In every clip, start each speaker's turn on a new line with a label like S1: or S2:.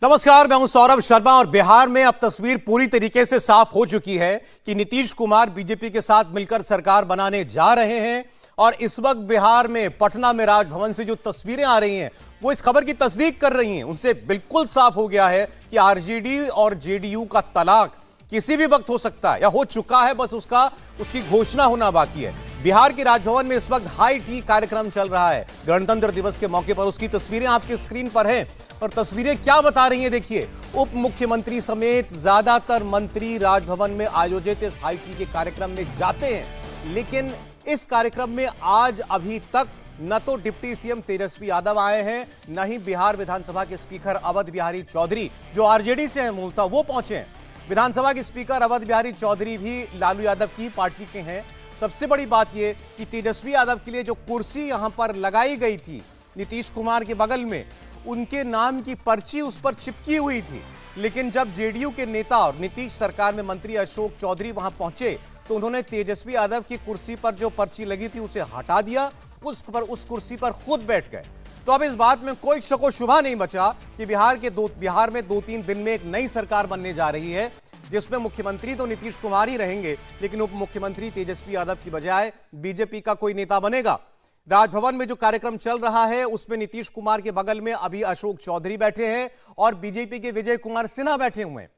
S1: नमस्कार, मैं हूं सौरभ शर्मा और बिहार में अब तस्वीर पूरी तरीके से साफ हो चुकी है कि नीतीश कुमार बीजेपी के साथ मिलकर सरकार बनाने जा रहे हैं। और इस वक्त बिहार में पटना में राजभवन से जो तस्वीरें आ रही हैं वो इस खबर की तस्दीक कर रही हैं। उनसे बिल्कुल साफ हो गया है कि आरजेडी और जेडीयू का तलाक किसी भी वक्त हो सकता है या हो चुका है, बस उसकी घोषणा होना बाकी है। बिहार के राजभवन में इस वक्त हाई टी कार्यक्रम चल रहा है गणतंत्र दिवस के मौके पर। उसकी तस्वीरें आपकी स्क्रीन पर हैं और तस्वीरें क्या बता रही हैं देखिए। उप मुख्यमंत्री समेत ज्यादातर मंत्री राजभवन में आयोजित इस हाई टी के कार्यक्रम में जाते हैं, लेकिन इस कार्यक्रम में आज अभी तक न तो डिप्टी सीएम तेजस्वी यादव आए हैं, न ही बिहार विधानसभा के स्पीकर अवध बिहारी चौधरी जो आरजेडी से हैं मूलतः वो पहुंचे हैं। विधानसभा के स्पीकर अवध बिहारी चौधरी भी लालू यादव की पार्टी के हैं। सबसे बड़ी बात यह कि तेजस्वी यादव के लिए जो कुर्सी यहां पर लगाई गई थी नीतीश कुमार के बगल में, उनके नाम की पर्ची उस पर चिपकी हुई थी। लेकिन जब जेडीयू के नेता और नीतीश सरकार में मंत्री अशोक चौधरी वहां पहुंचे तो उन्होंने तेजस्वी यादव की कुर्सी पर जो पर्ची लगी थी उसे हटा दिया, उस कुर्सी पर खुद बैठ गए। तो अब इस बात में कोई शको शुबा नहीं बचा कि बिहार में 2-3 दिन में एक नई सरकार बनने जा रही है, जिसमें मुख्यमंत्री तो नीतीश कुमार ही रहेंगे, लेकिन उप मुख्यमंत्री तेजस्वी यादव की बजाय बीजेपी का कोई नेता बनेगा। राजभवन में जो कार्यक्रम चल रहा है उसमें नीतीश कुमार के बगल में अभी अशोक चौधरी बैठे हैं और बीजेपी के विजय कुमार सिन्हा बैठे हुए हैं।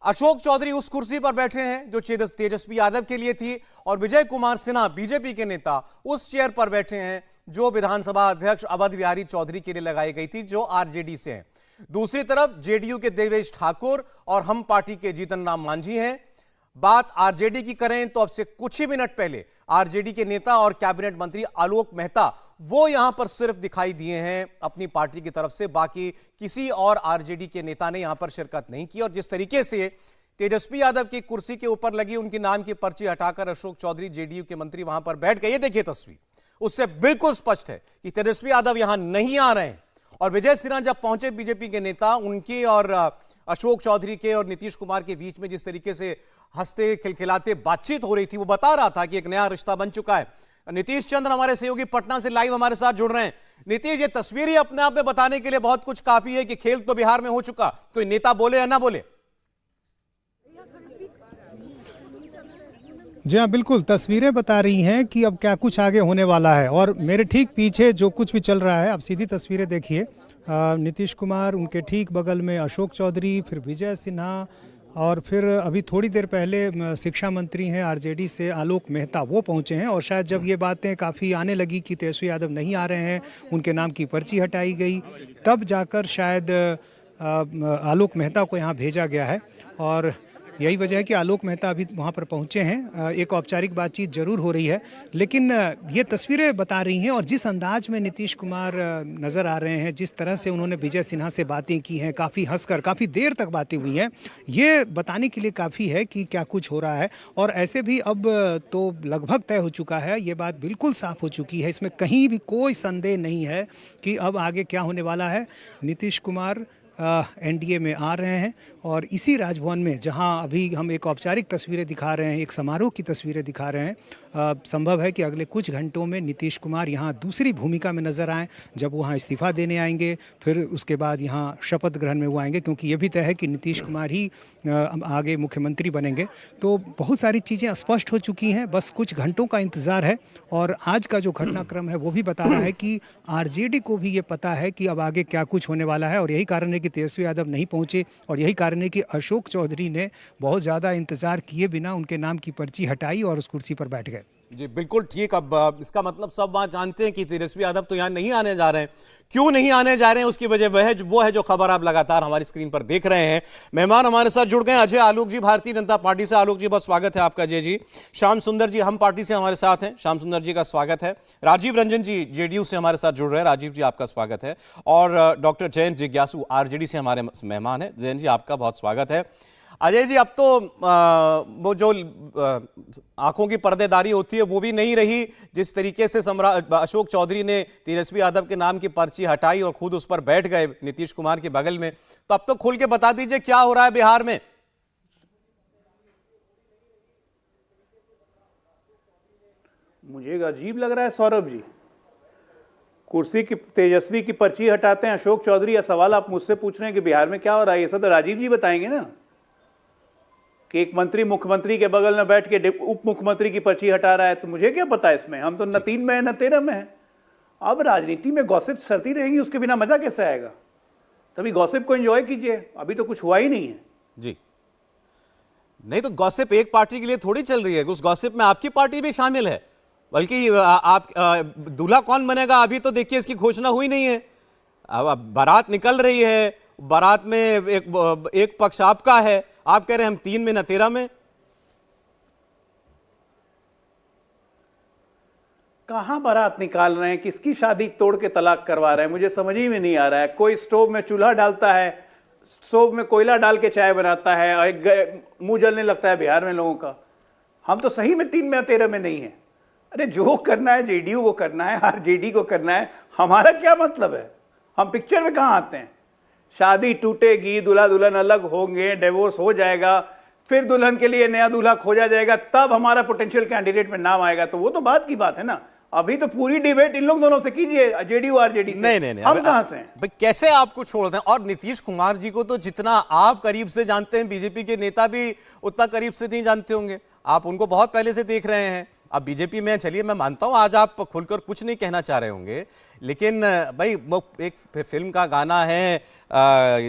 S1: अशोक चौधरी उस कुर्सी पर बैठे हैं जो तेजस्वी यादव के लिए थी और विजय कुमार सिन्हा बीजेपी के नेता उस चेयर पर बैठे हैं जो विधानसभा अध्यक्ष अवध बिहारी चौधरी के लिए लगाई गई थी, जो आरजेडी से हैं। दूसरी तरफ जेडीयू के देवेश ठाकुर और हम पार्टी के जीतन राम मांझी हैं। बात आरजेडी की करें तो अब से कुछ ही मिनट पहले आरजेडी के नेता और कैबिनेट मंत्री आलोक मेहता वो यहां पर सिर्फ दिखाई दिए हैं अपनी पार्टी की तरफ से, बाकी किसी और आरजेडी के नेता ने यहां पर शिरकत नहीं की। और जिस तरीके से तेजस्वी यादव की कुर्सी के ऊपर लगी उनके नाम की पर्ची हटाकर अशोक चौधरी जेडीयू के मंत्री वहां पर बैठ गए, ये देखिए तस्वीर, उससे बिल्कुल स्पष्ट है कि तेजस्वी यादव यहां नहीं आ रहे हैं। और विजय सिन्हा जब पहुंचे बीजेपी के नेता, उनके और अशोक चौधरी के और नीतीश कुमार के बीच में जिस तरीके से हंसते खिलखिलाते बातचीत हो रही थी, वो बता रहा था कि एक नया रिश्ता बन चुका है। नीतीश चंद्र हमारे सहयोगी पटना से लाइव हमारे साथ जुड़ रहे हैं। नीतीश, ये तस्वीर ही अपने आप में बताने के लिए बहुत कुछ काफी है कि खेल तो बिहार में हो चुका, कोई नेता बोले या ना बोले।
S2: जी हाँ, बिल्कुल तस्वीरें बता रही हैं कि अब क्या कुछ आगे होने वाला है। और मेरे ठीक पीछे जो कुछ भी चल रहा है, अब सीधी तस्वीरें देखिए। नीतीश कुमार, उनके ठीक बगल में अशोक चौधरी, फिर विजय सिन्हा और फिर अभी थोड़ी देर पहले शिक्षा मंत्री हैं आरजेडी से आलोक मेहता, वो पहुंचे हैं। और शायद जब ये बातें काफ़ी आने लगी कि तेजस्वी यादव नहीं आ रहे हैं, उनके नाम की पर्ची हटाई गई, तब जाकर शायद आलोक मेहता को यहाँ भेजा गया है। और यही वजह है कि आलोक मेहता अभी वहाँ पर पहुँचे हैं। एक औपचारिक बातचीत जरूर हो रही है, लेकिन ये तस्वीरें बता रही हैं। और जिस अंदाज में नीतीश कुमार नज़र आ रहे हैं, जिस तरह से उन्होंने विजय सिन्हा से बातें की हैं, काफ़ी हंसकर काफ़ी देर तक बातें हुई हैं, ये बताने के लिए काफ़ी है कि क्या कुछ हो रहा है। और ऐसे भी अब तो लगभग तय हो चुका है, ये बात बिल्कुल साफ़ हो चुकी है, इसमें कहीं भी कोई संदेह नहीं है कि अब आगे क्या होने वाला है। नीतीश कुमार एनडीए में आ रहे हैं और इसी राजभवन में, जहां अभी हम एक औपचारिक तस्वीरें दिखा रहे हैं, एक समारोह की तस्वीरें दिखा रहे हैं, संभव है कि अगले कुछ घंटों में नीतीश कुमार यहां दूसरी भूमिका में नजर आएं, जब वहां इस्तीफा देने आएंगे, फिर उसके बाद यहां शपथ ग्रहण में वो आएंगे, क्योंकि ये भी तय है कि नीतीश कुमार ही आगे मुख्यमंत्री बनेंगे। तो बहुत सारी चीज़ें स्पष्ट हो चुकी हैं, बस कुछ घंटों का इंतज़ार है। और आज का जो घटनाक्रम है वो भी बता रहा है कि आरजेडी को भी ये पता है कि अब आगे क्या कुछ होने वाला है। और यही कारण है कि तेजस्वी यादव नहीं पहुंचे, और यही कारण है कि अशोक चौधरी ने बहुत ज़्यादा इंतजार किए बिना उनके नाम की पर्ची हटाई और उस कुर्सी पर बैठ गए।
S1: जी बिल्कुल ठीक। अब इसका मतलब सब वहां जानते हैं कि तेजस्वी यादव तो यहां नहीं आने जा रहे हैं। क्यों नहीं आने जा रहे हैं उसकी वजह वो है जो खबर आप लगातार हमारी स्क्रीन पर देख रहे हैं। मेहमान हमारे साथ जुड़ गए अजय आलोक जी, भारतीय जनता पार्टी से। आलोक जी, बहुत स्वागत है आपका। अजय जी, श्याम सुंदर जी हम पार्टी से हमारे साथ हैं, श्याम सुंदर जी का स्वागत है। राजीव रंजन जी जेडीयू से हमारे साथ जुड़ रहे हैं, राजीव जी आपका स्वागत है। और डॉक्टर जयंत जिज्ञासु आरजेडी से हमारे मेहमान हैं, जयंत जी आपका बहुत स्वागत है। अजय जी, अब तो वो जो आंखों की पर्देदारी होती है वो भी नहीं रही। जिस तरीके से अशोक चौधरी ने तेजस्वी यादव के नाम की पर्ची हटाई और खुद उस पर बैठ गए नीतीश कुमार के बगल में, तो अब तो खुल के बता दीजिए क्या हो रहा है बिहार में।
S3: मुझे अजीब लग रहा है सौरभ जी, कुर्सी की तेजस्वी की पर्ची हटाते हैं अशोक चौधरी, या सवाल आप मुझसे पूछ रहे हैं कि बिहार में क्या हो रहा है, ये सब तो राजीव जी बताएंगे ना, कि एक मंत्री मुख्यमंत्री के बगल में बैठ के उप मुख्यमंत्री की पर्ची हटा रहा है, तो मुझे क्या पता है इसमें, हम तो न 3 में है न 13 में है। अब राजनीति में गॉसिप चलती रहेगी, उसके बिना मजा कैसे आएगा? तभी गॉसिप को एंजॉय कीजिए, अभी तो कुछ हुआ ही नहीं है।
S1: जी नहीं, तो गॉसिप एक पार्टी के लिए थोड़ी चल रही है, उस गॉसिप में आपकी पार्टी भी शामिल है, बल्कि आप दूल्हा कौन बनेगा अभी तो देखिए इसकी घोषणा हुई नहीं है। अब बारात निकल रही है, बारात में एक पक्ष आपका है, आप कह रहे हैं हम 3 में न 13 में।
S3: कहां बारात निकाल रहे हैं, किसकी शादी तोड़ के तलाक करवा रहे हैं, मुझे समझ ही में नहीं आ रहा है। कोई स्टोव में चूल्हा डालता है, स्टोव में कोयला डाल के चाय बनाता है, और मुंह जलने लगता है बिहार में लोगों का। हम तो सही में 3 में 13 में नहीं है। अरे जो करना है जेडीयू को करना है, आरजेडी को करना है, हमारा क्या मतलब है? हम पिक्चर में कहां आते हैं? शादी टूटेगी, दूल्हा दुल्हन अलग होंगे, डिवोर्स हो जाएगा, फिर दुल्हन के लिए नया दूल्हा खोजा जाएगा, तब हमारा पोटेंशियल कैंडिडेट में नाम आएगा, तो वो तो बात की बात है ना। अभी तो पूरी डिबेट इन लोग दोनों से कीजिए, जेडीयू आरजेडी से।
S1: नहीं
S3: हम कहां से हैं?
S1: भाई कैसे आपको छोड़ दें? और नीतीश कुमार जी को तो जितना आप करीब से जानते हैं, बीजेपी के नेता भी उतना करीब से नहीं जानते होंगे। आप उनको बहुत पहले से देख रहे हैं, अब बीजेपी में चलिए मैं मानता हूं आज आप खुलकर कुछ नहीं कहना चाह रहे होंगे, लेकिन भाई वो एक फिल्म का गाना है,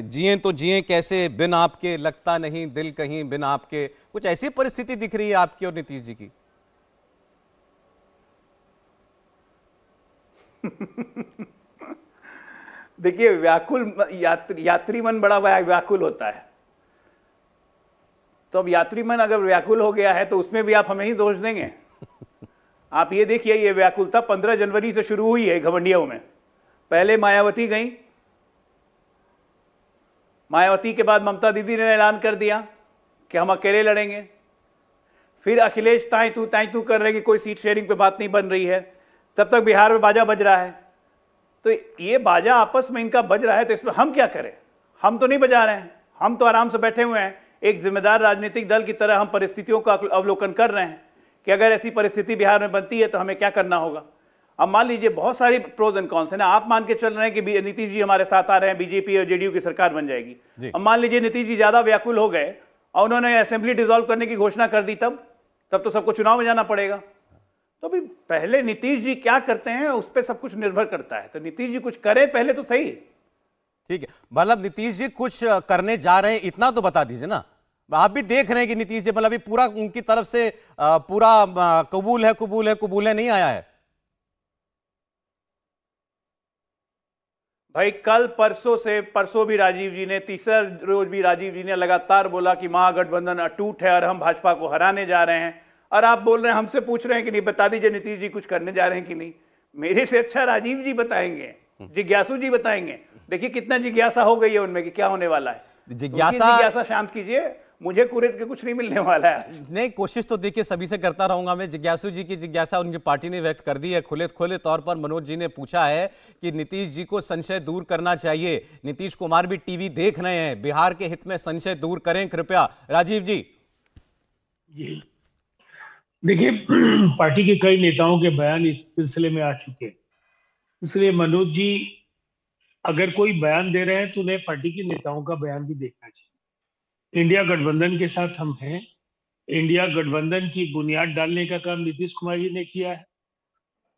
S1: जिए तो जिए कैसे बिन आपके, लगता नहीं दिल कहीं बिन आपके, कुछ ऐसी परिस्थिति दिख रही है आपकी और नीतीश जी की।
S3: देखिए, व्याकुल यात्री मन बड़ा व्याकुल होता है, तो अब यात्री मन अगर व्याकुल हो गया है तो उसमें भी आप हमें ही दोष देंगे। आप ये देखिए, ये व्याकुलता 15 जनवरी से शुरू हुई है घमंडियों में। पहले मायावती गई, मायावती के बाद ममता दीदी ने ऐलान कर दिया कि हम अकेले लड़ेंगे। फिर अखिलेश ताई तू कर रहे कि कोई सीट शेयरिंग पे बात नहीं बन रही है, तब तक बिहार में बाजा बज रहा है। तो ये बाजा आपस में इनका बज रहा है, तो इसमें हम क्या करें? हम तो नहीं बजा रहे हैं, हम तो आराम से बैठे हुए हैं। एक जिम्मेदार राजनीतिक दल की तरह हम परिस्थितियों का अवलोकन कर रहे हैं कि अगर ऐसी परिस्थिति बिहार में बनती है तो हमें क्या करना होगा। अब मान लीजिए बहुत सारी प्रोज एंड कॉन्स है ना, आप मान के चल रहे हैं कि नीतीश जी हमारे साथ आ रहे हैं, बीजेपी और जेडीयू की सरकार बन जाएगी। अब मान लीजिए नीतीश जी ज्यादा व्याकुल हो गए और उन्होंने असेंबली डिसॉल्व करने की घोषणा कर दी, तब तो सबको चुनाव में जाना पड़ेगा। तो भी पहले नीतीश जी क्या करते हैं उस पर सब कुछ निर्भर करता है, तो नीतीश जी कुछ करें पहले तो सही।
S1: ठीक है, मतलब नीतीश जी कुछ करने जा रहे हैं इतना तो बता दीजिए ना। आप भी देख रहे हैं कि नीतीश जी मतलब अभी पूरा उनकी तरफ से पूरा कबूल है नहीं आया है।
S3: भाई कल परसों भी राजीव जी ने, तीसरा रोज भी राजीव जी ने लगातार बोला कि महागठबंधन अटूट है और हम भाजपा को हराने जा रहे हैं, और आप बोल रहे हैं, हमसे पूछ रहे हैं कि नहीं बता दीजिए नीतीश जी कुछ करने जा रहे हैं कि नहीं। मेरे से अच्छा राजीव जी बताएंगे, जिज्ञासु जी बताएंगे। देखिए कितना जिज्ञासा हो गई है उनमें कि क्या होने वाला है। जिज्ञासा शांत कीजिए, मुझे कुरेद के कुछ नहीं मिलने वाला है।
S1: नहीं, कोशिश तो देखिए सभी से करता रहूंगा मैं। जिज्ञासु जी की जिज्ञासा उनकी पार्टी ने व्यक्त कर दी है। खुले तौर पर मनोज जी ने पूछा है कि नीतीश जी को संशय दूर करना चाहिए। नीतीश कुमार भी टीवी देख रहे हैं, बिहार के हित में संशय दूर करें कृपया। राजीव जी।
S4: देखिए, पार्टी के कई नेताओं के बयान इस सिलसिले में आ चुके हैं, इसलिए मनोज जी अगर कोई बयान दे रहे हैं तो उन्हें पार्टी के नेताओं का बयान भी देखना चाहिए। इंडिया गठबंधन के साथ हम हैं। इंडिया गठबंधन की बुनियाद डालने का काम नीतीश कुमार जी ने किया है।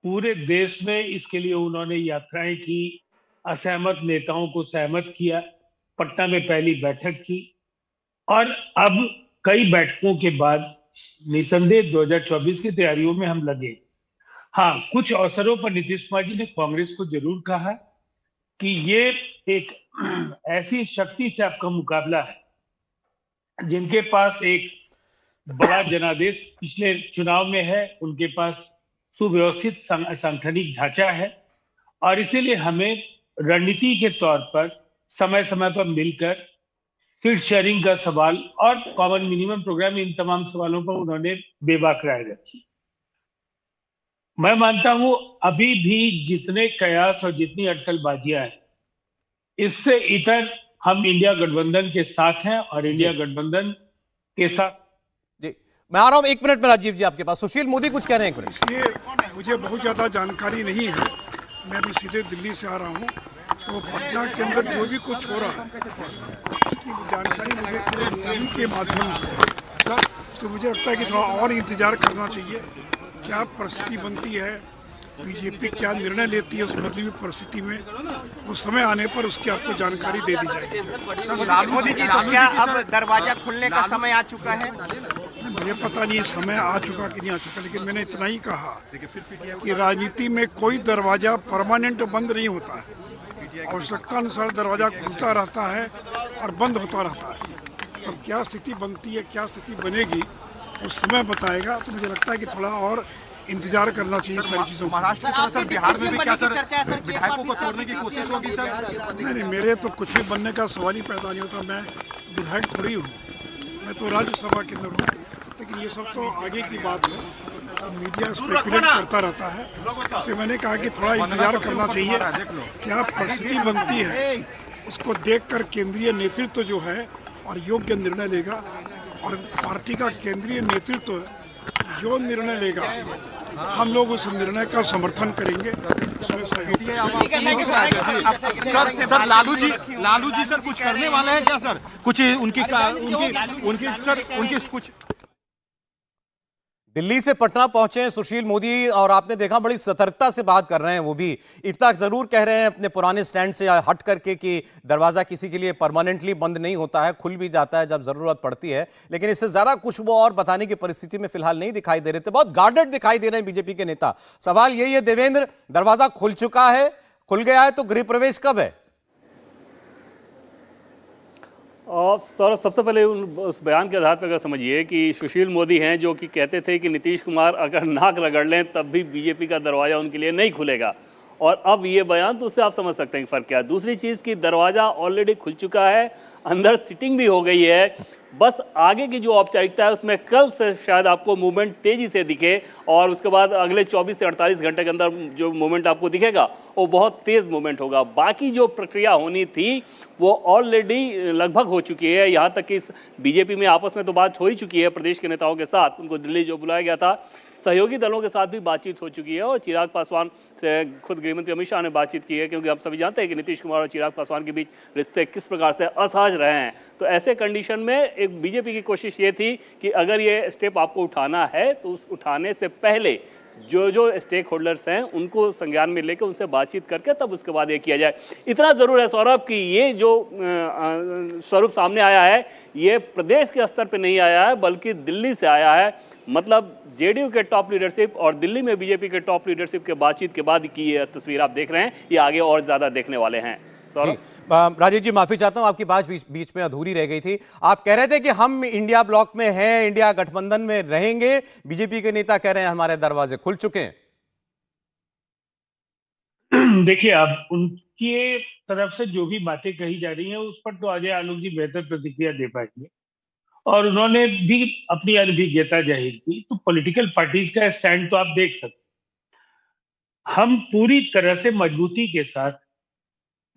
S4: पूरे देश में इसके लिए उन्होंने यात्राएं की, असहमत नेताओं को सहमत किया, पटना में पहली बैठक की, और अब कई बैठकों के बाद निसंदेह 2024 की तैयारियों में हम लगे। हाँ, कुछ अवसरों पर नीतीश कुमार जी ने कांग्रेस को जरूर कहा कि ये एक ऐसी शक्ति से आपका मुकाबला है जिनके पास एक बड़ा जनादेश पिछले चुनाव में है, उनके पास सुव्यवस्थित सांगठनिक ढांचा है, और इसीलिए हमें रणनीति के तौर पर समय समय पर मिलकर सीट शेयरिंग का सवाल और कॉमन मिनिमम प्रोग्राम, इन तमाम सवालों पर उन्होंने बेबाक राय रखी। मैं मानता हूं अभी भी जितने कयास और जितनी अटकलबाजियां हैं, इससे इतर हम इंडिया गठबंधन के साथ हैं और इंडिया गठबंधन के साथ।
S1: जी, मैं आ रहा हूं 1 मिनट में राजीव जी आपके पास। सुशील मोदी कुछ कह रहे हैं।
S5: इसलिए मुझे बहुत ज्यादा जानकारी नहीं है, मैं अभी सीधे दिल्ली से आ रहा हूँ, तो पटना के अंदर जो भी कुछ हो रहा है उसकी जानकारी मुझे पूरे टीवी के माध्यम से सर, तो मुझे लगता है कि थोड़ा और इंतज़ार करना चाहिए। क्या परिस्थिति बनती है, बीजेपी क्या निर्णय लेती है उस बदली हुई परिस्थिति में, उस समय आने पर उसकी आपको जानकारी दे दी जाएगी।
S6: मोदी जी, तो क्या अब दरवाजा खुलने का समय आ चुका है?
S5: मुझे पता नहीं समय आ चुका कि नहीं आ चुका, लेकिन मैंने इतना ही कहा कि राजनीति में कोई दरवाजा परमानेंट बंद नहीं होता है, आवश्यकता अनुसार दरवाजा खुलता रहता है और बंद होता रहता है। तब क्या स्थिति बनती है, क्या स्थिति बनेगी, उस समय बताएगा। तो मुझे लगता है कि थोड़ा और इंतजार करना चाहिए सारी चीजों का।
S6: महाराष्ट्र की तरह सर बिहार में भी क्या सर विधायकों को छोड़ने की कोशिश होगी सर?
S5: नहीं, मेरे तो कुछ भी बनने का सवाल ही पैदा नहीं होता। मैं विधायक थोड़ी हूँ, मैं तो राज्यसभा के अंदर हूँ। लेकिन ये सब तो आगे की बात है, मीडिया स्पेकुलेट करता रहता है। तो मैंने कहा कि थोड़ा इंतजार करना चाहिए, क्या परिस्थिति बनती है उसको देखकर केंद्रीय नेतृत्व जो है और योग्य निर्णय लेगा, और पार्टी का केंद्रीय नेतृत्व जो निर्णय लेगा हम लोग उस निर्णय का समर्थन करेंगे, उसमें सहयोग करेंगे।
S6: सर लालू जी सर कुछ करने वाले हैं क्या सर? कुछ उनकी कुछ
S1: दिल्ली से पटना पहुंचे हैं सुशील मोदी, और आपने देखा बड़ी सतर्कता से बात कर रहे हैं। वो भी इतना जरूर कह रहे हैं अपने पुराने स्टैंड से हट करके कि दरवाजा किसी के लिए परमानेंटली बंद नहीं होता है, खुल भी जाता है जब जरूरत पड़ती है। लेकिन इससे ज्यादा कुछ वो और बताने की परिस्थिति में फिलहाल नहीं दिखाई दे रहे थे। बहुत गार्डेड दिखाई दे रहे हैं बीजेपी के नेता। सवाल यही है देवेंद्र, दरवाजा खुल चुका है, खुल गया है, तो गृह प्रवेश कब है?
S7: और सर सबसे पहले उस बयान के आधार पर अगर समझिए कि सुशील मोदी हैं जो कि कहते थे कि नीतीश कुमार अगर नाक रगड़ लें तब भी बीजेपी का दरवाजा उनके लिए नहीं खुलेगा, और अब ये बयान, तो उससे आप समझ सकते हैं कि फर्क क्या है। दूसरी चीज़ कि दरवाजा ऑलरेडी खुल चुका है, अंदर सिटिंग भी हो गई है, बस आगे की जो औपचारिकता है उसमें कल से शायद आपको मूवमेंट तेजी से दिखे, और उसके बाद अगले 24 से 48 घंटे के अंदर जो मूवमेंट आपको दिखेगा वो बहुत तेज मूवमेंट होगा। बाकी जो प्रक्रिया होनी थी वो ऑलरेडी लगभग हो चुकी है। यहाँ तक कि बीजेपी में आपस में तो बात हो ही चुकी है प्रदेश के नेताओं के साथ, उनको दिल्ली जो बुलाया गया था, सहयोगी दलों के साथ भी बातचीत हो चुकी है, और चिराग पासवान से खुद गृहमंत्री अमित शाह ने बातचीत की है, क्योंकि आप सभी जानते हैं कि नीतीश कुमार और चिराग पासवान के बीच रिश्ते किस प्रकार से असहज रहे हैं। तो ऐसे कंडीशन में एक बीजेपी की कोशिश ये थी कि अगर ये स्टेप आपको उठाना है तो उस उठाने से पहले जो स्टेक होल्डर्स हैं उनको संज्ञान में लेकर उनसे बातचीत करके तब उसके बाद ये किया जाए। इतना जरूर है सौरभ कि ये जो स्वरूप सामने आया है ये प्रदेश के स्तर पे नहीं आया है बल्कि दिल्ली से आया है। मतलब जेडीयू के टॉप लीडरशिप और दिल्ली में बीजेपी के टॉप लीडरशिप के बातचीत के बाद की ये तस्वीर आप देख रहे हैं, ये आगे और ज्यादा देखने वाले हैं।
S1: राजीव जी माफी चाहता हूं, आपकी बात बीच में अधूरी रह गई थी। आप कह रहे थे कि हम इंडिया ब्लॉक में हैं, इंडिया गठबंधन में रहेंगे, बीजेपी के नेता कह रहे हैं हमारे दरवाजे खुल चुके हैं।
S4: देखिए, अब उनकी तरफ से जो भी बातें कही जा रही हैं उस पर तो अजय आलोक जी बेहतर प्रतिक्रिया दे पाएंगे, और उन्होंने भी अपनी अनभिज्ञता जाहिर की। तो पॉलिटिकल पार्टीज का स्टैंड तो आप देख सकते हैं। हम पूरी तरह से मजबूती के साथ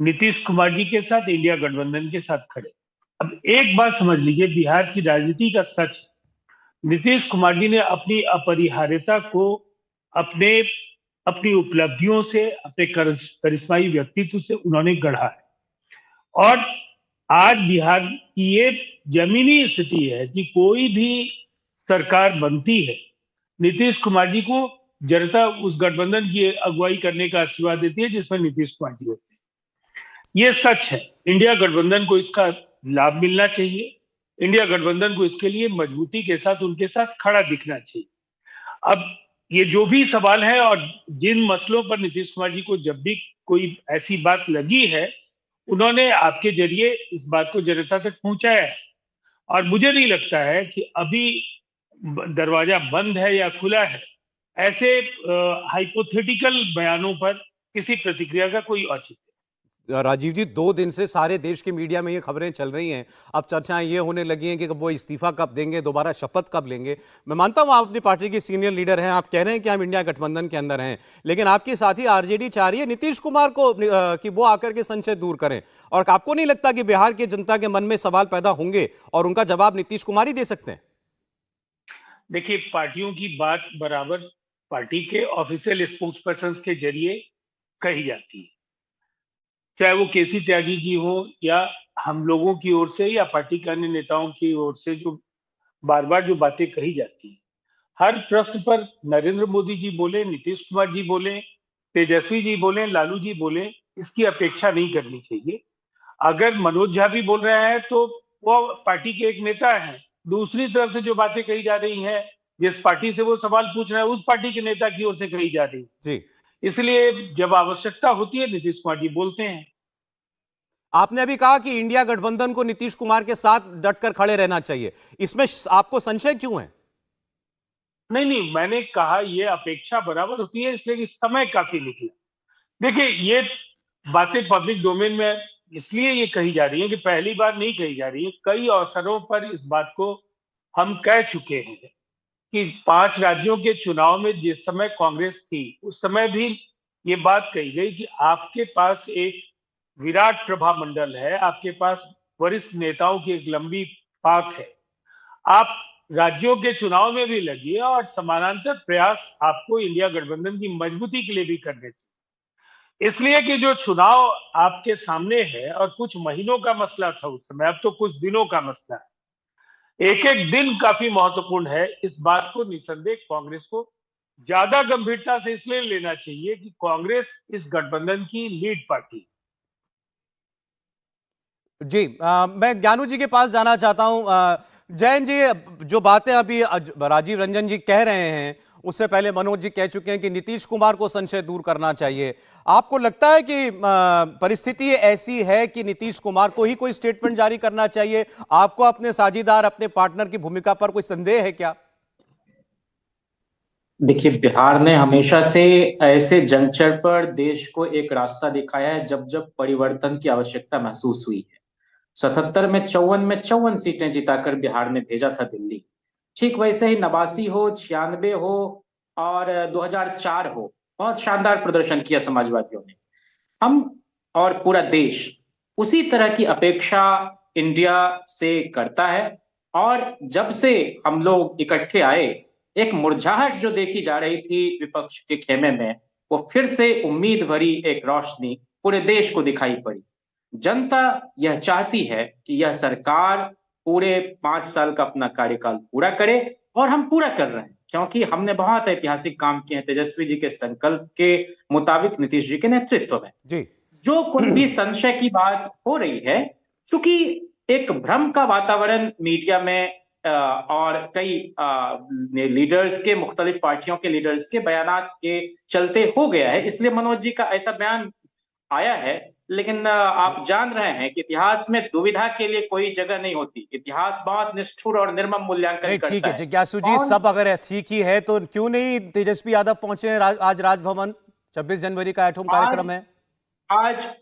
S4: नीतीश कुमार जी के साथ, इंडिया गठबंधन के साथ खड़े। अब एक बात समझ लीजिए, बिहार की राजनीति का सच, नीतीश कुमार जी ने अपनी अपरिहार्यता को अपनी उपलब्धियों से, अपने करिश्माई व्यक्तित्व से उन्होंने गढ़ा है। और आज बिहार की ये जमीनी स्थिति है कि कोई भी सरकार बनती है, नीतीश कुमार जी को जनता उस गठबंधन की अगुवाई करने का आशीर्वाद देती है जिसमें नीतीश कुमार जी होते हैं। ये सच है। इंडिया गठबंधन को इसका लाभ मिलना चाहिए। इंडिया गठबंधन को इसके लिए मजबूती के साथ उनके साथ खड़ा दिखना चाहिए। अब ये जो भी सवाल है और जिन मसलों पर नीतीश कुमार जी को जब भी कोई ऐसी बात लगी है, उन्होंने आपके जरिए इस बात को जनता तक पहुंचाया है। और मुझे नहीं लगता है कि अभी दरवाजा बंद है या खुला है, ऐसे हाइपोथेटिकल बयानों पर किसी प्रतिक्रिया का कोई औचित्य।
S1: राजीव जी, 2 दिन से सारे देश के मीडिया में ये खबरें चल रही हैं, अब चर्चाएं ये होने लगी हैं कि वो इस्तीफा कब देंगे, दोबारा शपथ कब लेंगे। मैं मानता हूं आप अपनी पार्टी के सीनियर लीडर हैं, आप कह रहे हैं कि हम इंडिया गठबंधन के अंदर हैं, लेकिन आपके साथी आरजेडी चाह रही है नीतीश कुमार को कि वो आकर के संशय दूर करें। और आपको नहीं लगता कि बिहार की जनता के मन में सवाल पैदा होंगे और उनका जवाब नीतीश कुमार ही दे सकते हैं?
S4: देखिए, पार्टियों की बात बराबर पार्टी के ऑफिशियल स्पोक्स पर्सन के जरिए कही जाती है, चाहे वो केसी त्यागी जी हो या हम लोगों की ओर से या पार्टी के अन्य नेताओं की ओर से जो बार बार जो बातें कही जाती हैं, हर प्रश्न पर नरेंद्र मोदी जी बोले, नीतीश कुमार जी बोले, तेजस्वी जी बोले, लालू जी बोले, इसकी अपेक्षा नहीं करनी चाहिए। अगर मनोज झा भी बोल रहे हैं तो वो पार्टी के एक नेता हैं, दूसरी तरफ से जो बातें कही जा रही हैं, जिस पार्टी से वो सवाल पूछ रहे हैं उस पार्टी के नेता की ओर से कही जा रही है।
S1: जी,
S4: इसलिए जब आवश्यकता होती है नीतीश कुमार जी बोलते हैं।
S1: आपने अभी कहा कि इंडिया गठबंधन को नीतीश कुमार के साथ डटकर खड़े रहना चाहिए, इसमें आपको संशय क्यों है?
S4: नहीं, मैंने कहा ये अपेक्षा बराबर होती है, इसलिए कि समय काफी निकला। देखिए, ये बातें पब्लिक डोमेन में इसलिए ये कही जा रही है कि पहली बार नहीं कही जा रही है, कई अवसरों पर इस बात को हम कह चुके हैं कि 5 राज्यों के चुनाव में जिस समय कांग्रेस थी, उस समय भी ये बात कही गई कि आपके पास एक विराट प्रभा मंडल है, आपके पास वरिष्ठ नेताओं की एक लंबी पाथ है, आप राज्यों के चुनाव में भी लगिए और समानांतर प्रयास आपको इंडिया गठबंधन की मजबूती के लिए भी करने चाहिए। इसलिए कि जो चुनाव आपके सामने है और कुछ महीनों का मसला था उस समय, अब तो कुछ दिनों का मसला है। एक एक दिन काफी महत्वपूर्ण है। इस बात को निसंदेह कांग्रेस को ज्यादा गंभीरता से इसलिए लेना चाहिए कि कांग्रेस इस गठबंधन की लीड पार्टी है।
S1: जी, मैं ज्ञानू जी के पास जाना चाहता हूं। जैन जी, जो बातें अभी राजीव रंजन जी कह रहे हैं, उससे पहले मनोज जी कह चुके हैं कि नीतीश कुमार को संशय दूर करना चाहिए। आपको लगता है कि परिस्थिति ऐसी है कि नीतीश कुमार को ही कोई स्टेटमेंट जारी करना चाहिए? आपको अपने साझीदार, अपने पार्टनर की भूमिका पर कोई संदेह है क्या?
S8: देखिए, बिहार ने हमेशा से ऐसे जंक्शन पर देश को एक रास्ता दिखाया है जब जब परिवर्तन की आवश्यकता महसूस हुई है। 77 में 54 सीटें जिताकर बिहार ने भेजा था दिल्ली। ठीक वैसे ही 89 हो, 96 हो और 2004 हो, बहुत शानदार प्रदर्शन किया समाजवादियों ने। हम और पूरा देश उसी तरह की अपेक्षा इंडिया से करता है। और जब से हम लोग इकट्ठे आए, एक मुरझाहट जो देखी जा रही थी विपक्ष के खेमे में, वो फिर से उम्मीद भरी एक रोशनी पूरे देश को दिखाई पड़ी। जनता यह चाहती है कि यह सरकार पूरे 5 साल का अपना कार्यकाल पूरा करे, और हम पूरा कर रहे हैं क्योंकि हमने बहुत ऐतिहासिक काम किए हैं तेजस्वी जी के संकल्प के मुताबिक, नीतीश जी के नेतृत्व में।
S1: जी,
S8: जो कोई भी संशय की बात हो रही है, चूंकि एक भ्रम का वातावरण मीडिया में और कई लीडर्स के, मुख्तलिफ पार्टियों के लीडर्स के बयानात के चलते हो गया है, इसलिए मनोज जी का ऐसा बयान आया है। लेकिन आप जान रहे हैं कि इतिहास में दुविधा के लिए कोई जगह नहीं होती। इतिहास बहुत निष्ठुर और निर्मम मूल्यांकन
S1: नहीं,
S8: करता
S1: ठीक है
S8: है।
S1: जिज्ञासु जी, सब अगर ठीक ही है तो क्यों नहीं तेजस्वी यादव पहुंचे हैं आज राजभवन? 26 जनवरी का एटम कार्यक्रम है।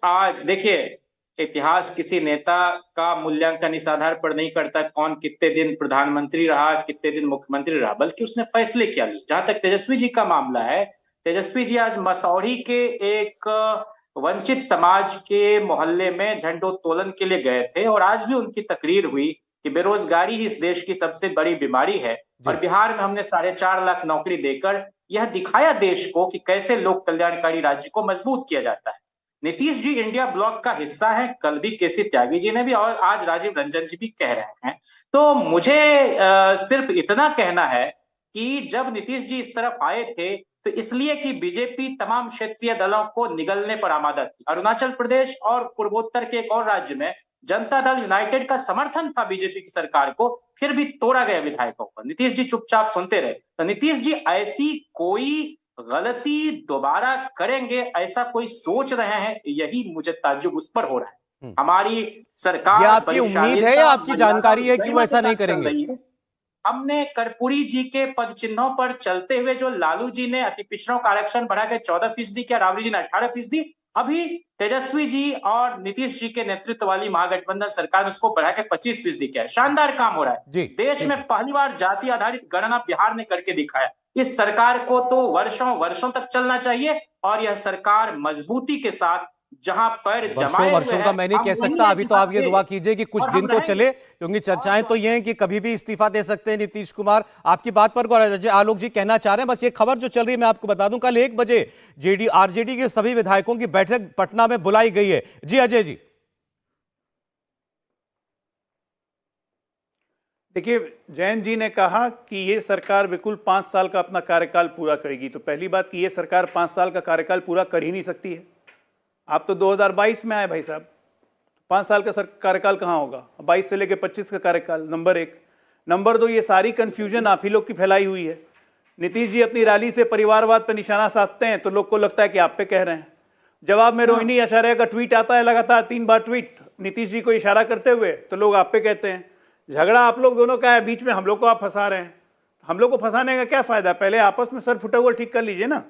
S8: आज देखिए, इतिहास किसी नेता का मूल्यांकन इस आधार पर नहीं करता कौन कितने दिन प्रधानमंत्री रहा, कितने दिन मुख्यमंत्री रहा, बल्कि उसने फैसले क्या लिए। जहां तक तेजस्वी जी का मामला है, तेजस्वी जी आज मसौढ़ी के एक वंचित समाज के मोहल्ले में झंडोत्तोलन के लिए गए थे, और आज भी उनकी तकरीर हुई कि बेरोजगारी ही इस देश की सबसे बड़ी बीमारी है, और बिहार में हमने 4.5 लाख नौकरी देकर यह दिखाया देश को कि कैसे लोक कल्याणकारी राज्य को मजबूत किया जाता है। नीतीश जी इंडिया ब्लॉक का हिस्सा है, कल भी केसी त्यागी जी ने भी और आज राजीव रंजन जी भी कह रहे हैं। तो मुझे सिर्फ इतना कहना है कि जब नीतीश जी इस तरफ आए थे तो इसलिए कि बीजेपी तमाम क्षेत्रीय दलों को निगलने पर आमादा थी। अरुणाचल प्रदेश और पूर्वोत्तर के एक और राज्य में जनता दल यूनाइटेड का समर्थन था बीजेपी की सरकार को, फिर भी तोड़ा गया विधायकों को। नीतीश जी चुपचाप सुनते रहे। तो नीतीश जी ऐसी कोई गलती दोबारा करेंगे ऐसा कोई सोच रहे हैं, यही मुझे ताज्जुब उस पर हो रहा है। हमारी सरकार,
S1: ये आपकी उम्मीद है या आपकी जानकारी है कि वो ऐसा नहीं करेंगे?
S8: हमने कर्पूरी जी के पद चिन्हों पर चलते हुए जो लालू जी ने अति पिछड़ों का आरक्षण बढ़ाकर 14% किया, राबड़ी जी ने 18%, अभी तेजस्वी जी और नीतीश जी के नेतृत्व वाली महागठबंधन सरकार ने उसको बढ़ाकर 25% किया है। शानदार काम हो रहा है। देश में पहली बार जाति आधारित गणना बिहार ने करके दिखाया। इस सरकार को तो वर्षों वर्षों तक चलना चाहिए, और यह सरकार मजबूती के साथ जहां पर
S1: वर्षों वर्षों का मैं नहीं कह सकता, अभी तो आप ये दुआ कीजिए कि कुछ दिन तो चले, क्योंकि चर्चाएं तो ये हैं कि कभी भी इस्तीफा दे सकते हैं नीतीश कुमार। आपकी बात पर आलोक जी कहना चाह रहे हैं, बस ये खबर जो चल रही है मैं आपको बता दूं, कल 1 बजे आरजेडी के सभी विधायकों की बैठक पटना में बुलाई गई है। जी अजय जी।
S3: देखिए, जयंत जी ने कहा कि ये सरकार बिल्कुल 5 साल का अपना कार्यकाल पूरा करेगी। तो पहली बात कि ये सरकार 5 साल का कार्यकाल पूरा कर ही नहीं सकती है। आप तो 2022 में आए भाई साहब, 5 साल का कार्यकाल कहाँ होगा? 22 से लेकर 25 का कार्यकाल, नंबर 1। नंबर 2, ये सारी कंफ्यूजन आप ही लोग की फैलाई हुई है। नीतीश जी अपनी रैली से परिवारवाद पर निशाना साधते हैं तो लोग को लगता है कि आप पे कह रहे हैं। जवाब में रोहिणी आचार्य का ट्वीट आता है, लगातार 3 बार ट्वीट नीतीश जी को इशारा करते हुए, तो लोग आप पे कहते हैं। झगड़ा आप लोग दोनों का है, बीच में हम लोग को आप फंसा रहे हैं। हम लोग को फंसाने का क्या फायदा? पहले आपस में सर फुटा हुआ ठीक कर लीजिए ना।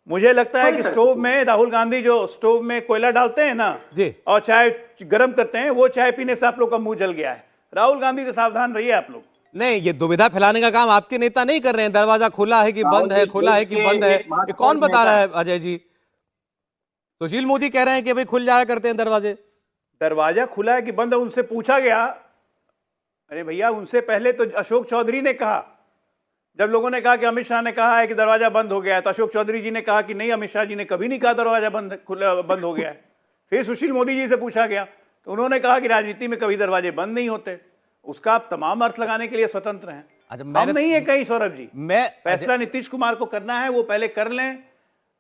S3: मुझे लगता है कि स्टोव में राहुल गांधी जो स्टोव में कोयला डालते हैं ना
S1: जी,
S3: और चाय गर्म करते हैं, वो चाय पीने से आप लोग का मुंह जल गया है। राहुल गांधी से सावधान रहिए आप लोग।
S1: नहीं, ये दुविधा फैलाने का काम आपके नेता नहीं कर रहे हैं। दरवाजा खुला है कि बंद है, खुला है कि बंद है, ये कौन बता रहा है अजय जी? सुशील मोदी कह रहे हैं कि भाई खुल जाया करते हैं दरवाजे।
S3: दरवाजा खुला है कि बंद है, उनसे पूछा गया। अरे भैया, उनसे पहले तो अशोक चौधरी ने कहा, जब लोगों ने कहा कि अमित शाह ने कहा है कि दरवाजा बंद हो गया है, तो अशोक चौधरी जी ने कहा कि नहीं, अमित शाह जी ने कभी नहीं कहा दरवाजा बंद हो गया है। फिर सुशील मोदी जी से पूछा गया तो उन्होंने कहा कि राजनीति में कभी दरवाजे बंद नहीं होते। उसका आप तमाम अर्थ लगाने के लिए स्वतंत्र हैं। हम नहीं है कहीं सौरभ जी। फैसला नीतीश कुमार को करना है, वो पहले कर लें,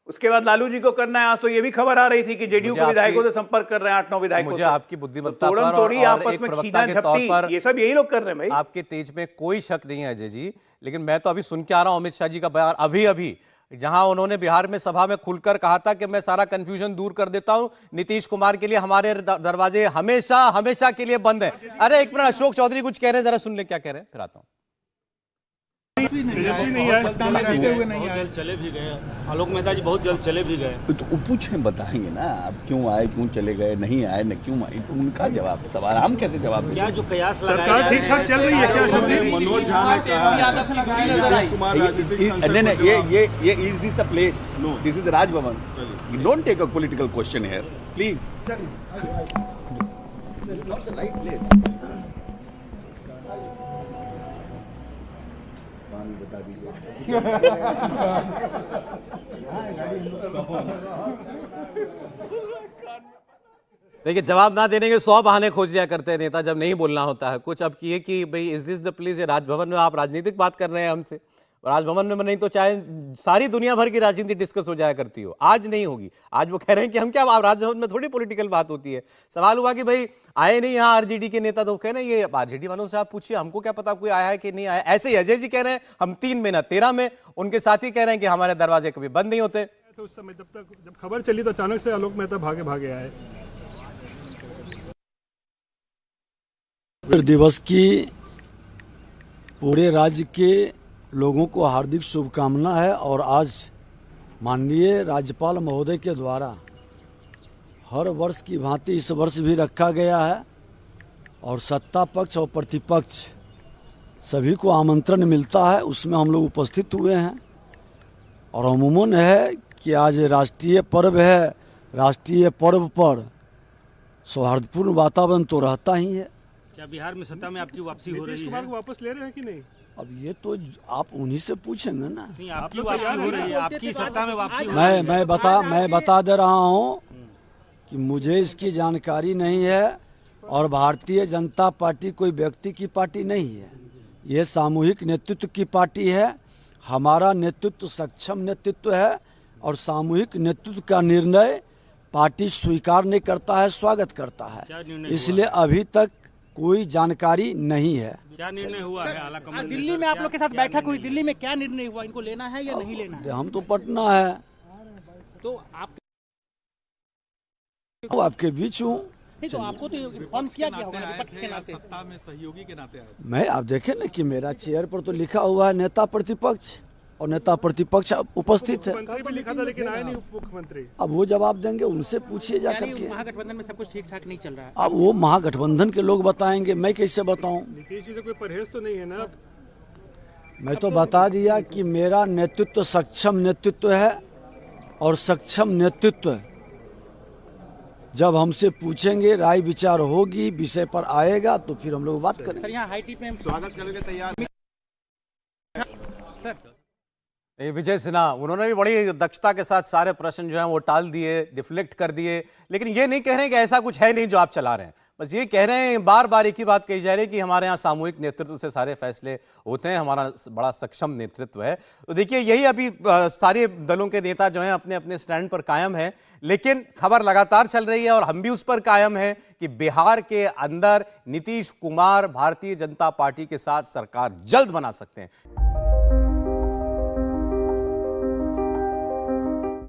S3: उसके बाद लालू जी को करना है। आज तो ये भी खबर आ रही थी कि जेडीयू के विधायकों से संपर्क कर रहे हैं 8-9 विधायकों।
S1: मुझे आपकी बुद्धिमत्ता पर
S3: और
S1: एक
S3: आपस में
S1: प्रवक्ता के तौर पर
S3: ये सब यही लोग कर रहे हैं भाई।
S1: आपके तेज में कोई शक नहीं है अजय जी, लेकिन मैं तो अभी सुन के आ रहा हूं अमित शाह जी का बयान अभी, जहां उन्होंने बिहार में सभा में खुलकर कहा था कि मैं सारा कंफ्यूजन दूर कर देता हूं, नीतीश कुमार के लिए हमारे दरवाजे हमेशा के लिए बंद है। अरे एक मिनट, अशोक चौधरी कुछ कह रहे हैं, जरा सुन ले क्या कह रहे हैं, फिर आता हूं।
S9: तेजस्वी नहीं आए, जल्द चले भी गए। आलोक मेहता जी बहुत जल्द चले भी गए।
S10: तो पूछें, बताएंगे ना अब क्यों आए, क्यों चले गए, नहीं आए न क्यों आए, तो उनका जवाब सवाल हम कैसे जवाब दें?
S9: क्या जो कयास लगाया ठीक ठाक चल रही है क्या? मनोज झा ने कहा
S10: ये is this the place? No, this is the Rajbhavan. You don't take a political question here please. Not the right place. बता दीजिए।
S1: देखिए, जवाब ना देने के 100 बहाने खोज लिया करते हैं नेता जब नहीं बोलना होता है कुछ। अब किए कि भाई इज दिस द प्लेस, ये राजभवन में आप राजनीतिक बात कर रहे हैं हमसे। राजभवन में नहीं तो चाहे सारी दुनिया भर की राजनीति डिस्कस हो जाया करती हो, आज नहीं होगी। आज वो कह रहे हैं कि हम क्या, राजभवन में थोड़ी पॉलिटिकल बात होती है। सवाल हुआ कि भाई आए नहीं यहाँ आरजेडी के नेता, तो कह रहे हैं ये आरजेडी वालों से आप पूछिए, हमको क्या पता कोई आया है कि नहीं आया। ऐसे ही अजय जी कह रहे हैं हम 3 में ना 13 में, उनके साथी कह रहे हैं कि हमारे दरवाजे कभी बंद नहीं होते।
S11: तो उस समय जब खबर चली तो अचानक से आलोक मेहता भागे आए।
S12: दिवस की पूरे राज्य के लोगों को हार्दिक शुभकामना है। और आज माननीय राज्यपाल महोदय के द्वारा हर वर्ष की भांति इस वर्ष भी रखा गया है और सत्ता पक्ष और प्रतिपक्ष सभी को आमंत्रण मिलता है, उसमें हम लोग उपस्थित हुए हैं। और अमूमन है कि आज राष्ट्रीय पर्व है, राष्ट्रीय पर्व पर सौहार्दपूर्ण वातावरण तो रहता ही है।
S9: क्या बिहार में सत्ता में आपकी वापसी हो रही है?
S11: नीतीश कुमार को वापस ले रहे हैं कि नहीं?
S12: अब ये तो आप उन्हीं से पूछेंगे ना।
S9: नहीं, आपकी वापसी हो रही है, आपकी सत्ता में वापसी।
S12: मैं बता दे रहा हूँ कि मुझे इसकी जानकारी नहीं है और भारतीय जनता पार्टी कोई व्यक्ति की पार्टी नहीं है, ये सामूहिक नेतृत्व की पार्टी है। हमारा नेतृत्व सक्षम नेतृत्व है और सामूहिक नेतृत्व का निर्णय पार्टी स्वीकार नहीं करता है, स्वागत करता है। इसलिए अभी तक कोई जानकारी नहीं है।
S9: क्या निर्णय हुआ है आला कमान?
S6: दिल्ली में आप लोग के साथ बैठक हुई, दिल्ली में क्या निर्णय हुआ, इनको लेना है या नहीं लेना है?
S12: हम तो पटना है,
S6: तो
S12: आपके बीच हूँ।
S6: नहीं तो आपको तो इन्फॉर्म किया गया होगा विपक्ष के नाते,
S9: सत्ता में सहयोगी के नाते आए।
S12: मैं आप देखें ना कि मेरा चेयर पर तो लिखा हुआ है नेता प्रतिपक्ष और नेता प्रतिपक्ष उपस्थित है।
S11: मुख्यमंत्री भी लिखा था लेकिन आए नहीं उप मुख्यमंत्री।
S12: अब वो जवाब देंगे, उनसे पूछिए जाकर के।
S6: महागठबंधन में सब कुछ ठीक ठाक नहीं चल रहा है।
S12: अब वो महागठबंधन के लोग बताएंगे, मैं कैसे बताऊं?
S11: नीतीश जी का कोई परहेज तो नहीं है ना?
S12: मैं तो बता दिया कि मेरा नेतृत्व सक्षम नेतृत्व है और सक्षम नेतृत्व जब हमसे पूछेंगे, राय विचार होगी, विषय पर आएगा तो फिर हम लोग बात करेंगे।
S6: सर यहाँ हाईटी पे हम स्वागत करने तैयार।
S1: ये विजय सिन्हा, उन्होंने भी बड़ी दक्षता के साथ सारे प्रश्न जो हैं वो टाल दिए, डिफ्लेक्ट कर दिए, लेकिन ये नहीं कह रहे हैं कि ऐसा कुछ है नहीं जो आप चला रहे हैं। बस ये कह रहे हैं, बार बार एक ही बात कही जा रही है कि हमारे यहाँ सामूहिक नेतृत्व से सारे फैसले होते हैं, हमारा बड़ा सक्षम नेतृत्व है। तो देखिए, यही अभी सारे दलों के नेता जो हैं अपने अपने स्टैंड पर कायम हैं, लेकिन खबर लगातार चल रही है और हम भी उस पर कायम हैं कि बिहार के अंदर नीतीश कुमार भारतीय जनता पार्टी के साथ सरकार जल्द बना सकते हैं।